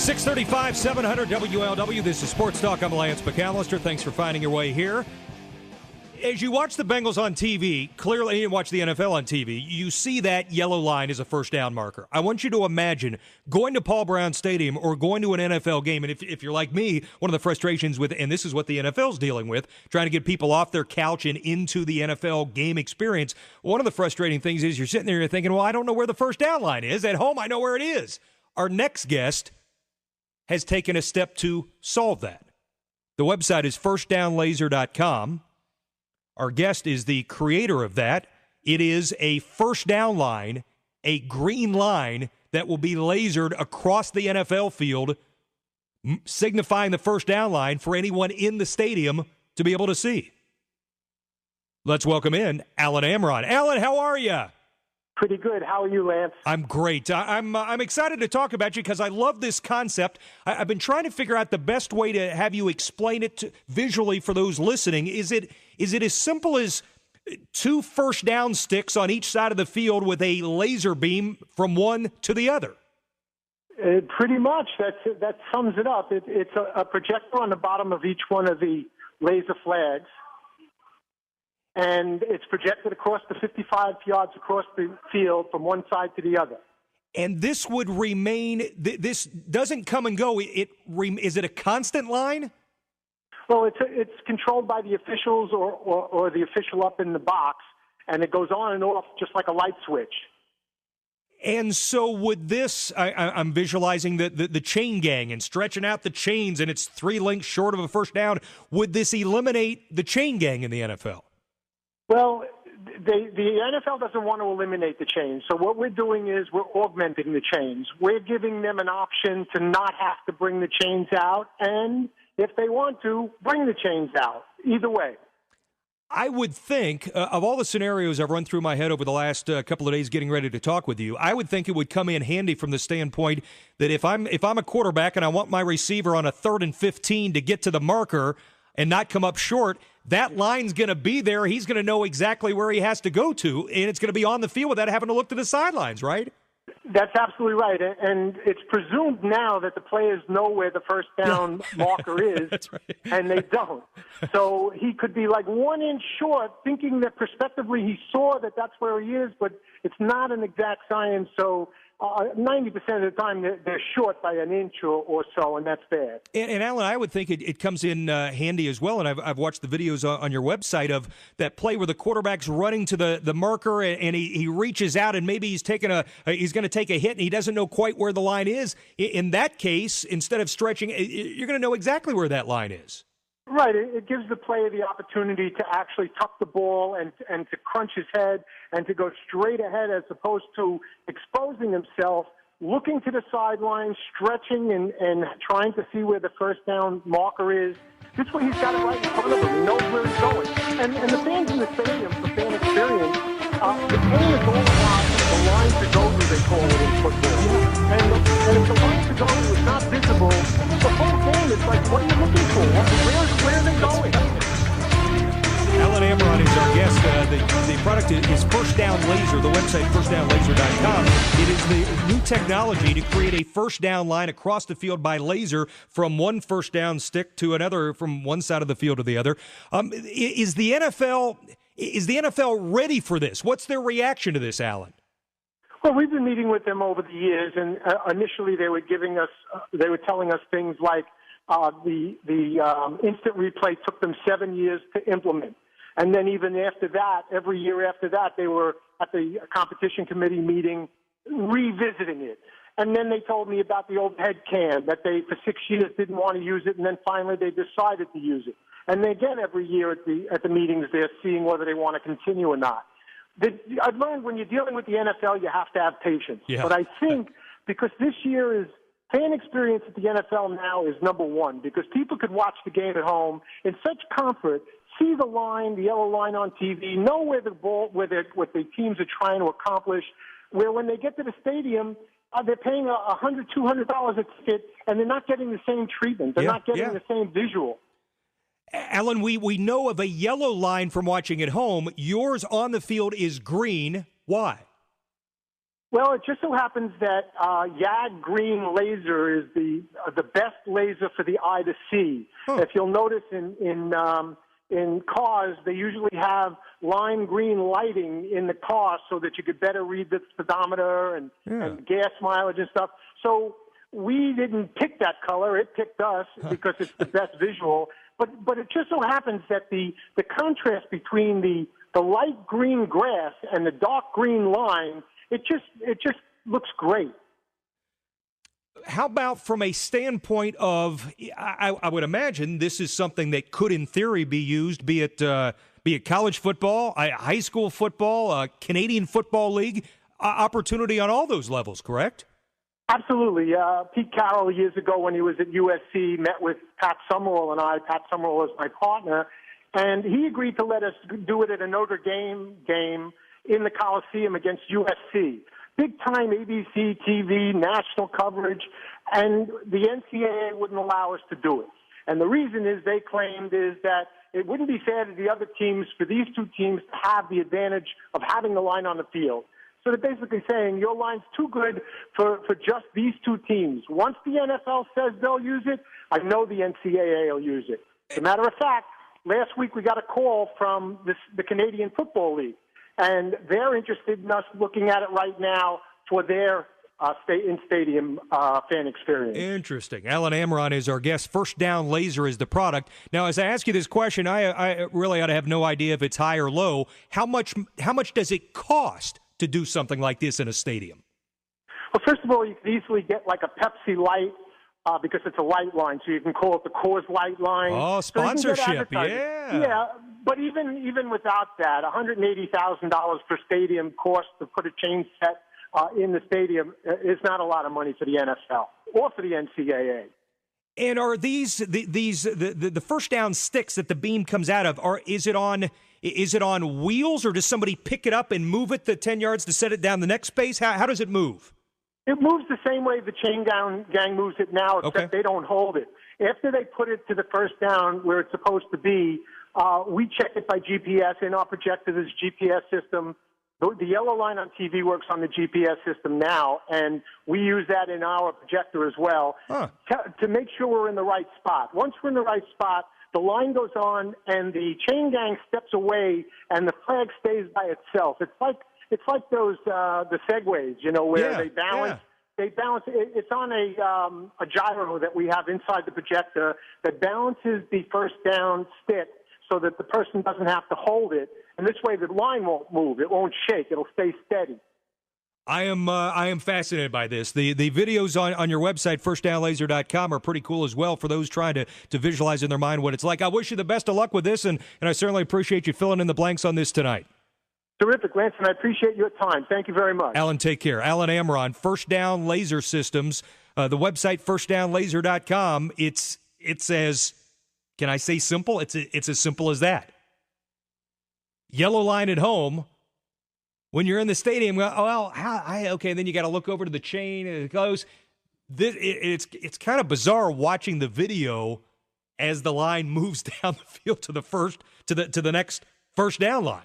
635, 700 WLW. This is Sports Talk. I'm Lance McAllister. Thanks for finding your way here. As you watch the Bengals on TV, clearly you watch the NFL on TV, you see that yellow line as a first down marker. I want you to imagine going to Paul Brown Stadium or going to an NFL game, and if you're like me, one of the frustrations with, and this is what the NFL's dealing with, trying to get people off their couch and into the NFL game experience, one of the frustrating things is you're sitting there and you're thinking, well, I don't know where the first down line is. At home, I know where it is. Our next guest has taken a step to solve that. The website is firstdownlaser.com. Our guest is the creator of that. It is a first down line, a green line that will be lasered across the NFL field, signifying the first down line for anyone in the stadium to be able to see. Let's welcome in Alan Amron. Alan, how are you? Pretty good. How are you, Lance? I'm great. I'm excited to talk about you because I love this concept. I've been trying to figure out the best way to have you explain it visually for those listening. Is it as simple as two first down sticks on each side of the field with a laser beam from one to the other? Pretty much. That sums it up. It's a projector on the bottom of each one of the laser flags. And it's projected across the 55 yards across the field from one side to the other. And this would remain, this doesn't come and go. Is it a constant line? Well, it's controlled by the officials or the official up in the box, and it goes on and off just like a light switch. And so would this, I'm visualizing the chain gang and stretching out the chains, and it's 3 lengths short of a first down. Would this eliminate the chain gang in the NFL? Well, the NFL doesn't want to eliminate the chains. So what we're doing is we're augmenting the chains. We're giving them an option to not have to bring the chains out, and if they want to, bring the chains out. Either way. I would think, of all the scenarios I've run through my head over the last couple of days getting ready to talk with you, I would think it would come in handy from the standpoint that if I'm a quarterback and I want my receiver on a 3rd and 15 to get to the marker and not come up short, that line's going to be there. He's going to know exactly where he has to go to, and it's going to be on the field without having to look to the sidelines, right? That's absolutely right. And it's presumed now that the players know where the first down marker is, That's right. and they don't. So he could be like 1 inch short, thinking that prospectively he saw that that's where he is, but it's not an exact science. So 90% of the time they're short by an inch or so, and that's bad. And Alan, I would think it comes in handy as well, and I've watched the videos on your website of that play where the quarterback's running to the marker and he reaches out and maybe he's going to take a hit and he doesn't know quite where the line is. In that case, instead of stretching, you're going to know exactly where that line is. Right. It gives the player the opportunity to actually tuck the ball and to crunch his head and to go straight ahead as opposed to exposing himself, looking to the sidelines, stretching and trying to see where the first down marker is. This way he's got it right in front of him. He knows where he's going. And the fans in the stadium, for fan experience, the game is all about the line to go through, they call it in football. And if the line to go through is not visible, the whole game is like, what are you looking for? Where are they going? Alan Amron is our guest. The product is First Down Laser, the website firstdownlaser.com. It is the new technology to create a first down line across the field by laser from one first down stick to another, from one side of the field to the other. Is the NFL ready for this? What's their reaction to this, Alan? Well, we've been meeting with them over the years, and initially they were telling us things like the instant replay took them 7 years to implement. And then even after that, every year after that, they were at the competition committee meeting revisiting it. And then they told me about the old head cam, that they for 6 years didn't want to use it, and then finally they decided to use it. And again, every year at the meetings, they're seeing whether they want to continue or not. I've learned when you're dealing with the NFL, you have to have patience. Yeah. But I think because this year is fan experience at the NFL now is number one, because people could watch the game at home in such comfort, see the line, the yellow line on TV, know where the ball, what the teams are trying to accomplish, where when they get to the stadium, they're paying $100, $200 a ticket, and they're not getting the same treatment. They're not getting the same visual. Alan, we know of a yellow line from watching at home. Yours on the field is green. Why? Well, it just so happens that YAG green laser is the best laser for the eye to see. If you'll notice in cars, they usually have lime green lighting in the car so that you could better read the speedometer and gas mileage and stuff. So we didn't pick that color; it picked us because it's the best visual. But it just so happens that the contrast between the light green grass and the dark green line, it just looks great. How about from a standpoint of, I would imagine this is something that could, in theory, be used, be it college football, high school football, Canadian Football League, opportunity on all those levels, correct? Absolutely. Pete Carroll, years ago when he was at USC, met with Pat Summerall and I. Pat Summerall was my partner, and he agreed to let us do it at a Notre Dame game in the Coliseum against USC. Big-time ABC, TV, national coverage, and the NCAA wouldn't allow us to do it. And the reason is they claimed is that it wouldn't be fair to the other teams for these two teams to have the advantage of having the line on the field. So they're basically saying your line's too good for just these two teams. Once the NFL says they'll use it, I know the NCAA will use it. As a matter of fact, last week we got a call from the Canadian Football League, and they're interested in us looking at it right now for their in-stadium fan experience. Interesting. Alan Amron is our guest. First Down Laser is the product. Now, as I ask you this question, I really ought to have no idea if it's high or low. How much does it cost to do something like this in a stadium? Well, first of all, you can easily get like a Pepsi Light because it's a light line, so you can call it the Coors Light line. Oh, sponsorship, so Yeah, but even without that, $180,000 per stadium cost to put a chain set in the stadium is not a lot of money for the NFL or for the NCAA. And are these the first down sticks that the beam comes out of? Is it on wheels, or does somebody pick it up and move it the 10 yards to set it down the next space? How does it move? It moves the same way the chain gang moves it now, except they don't hold it. After they put it to the first down where it's supposed to be, we check it by GPS in our projector. There's a GPS system. The yellow line on TV works on the GPS system now, and we use that in our projector as well to make sure we're in the right spot. Once we're in the right spot, the line goes on, and the chain gang steps away, and the flag stays by itself. It's like those the segways, where they balance. Yeah. They balance. It's on a gyro that we have inside the projector that balances the first down stick so that the person doesn't have to hold it. And this way, the line won't move. It won't shake. It'll stay steady. I am fascinated by this. The videos on your website, firstdownlaser.com, are pretty cool as well for those trying to visualize in their mind what it's like. I wish you the best of luck with this, and I certainly appreciate you filling in the blanks on this tonight. Terrific, Lance, and I appreciate your time. Thank you very much. Alan, take care. Alan Amron, First Down Laser Systems. The website, firstdownlaser.com. It's as, can I say simple? It's as simple as that. Yellow line at home. When you're in the stadium, okay, then you got to look over to the chain and it goes. It's kind of bizarre watching the video as the line moves down the field to the next first down line.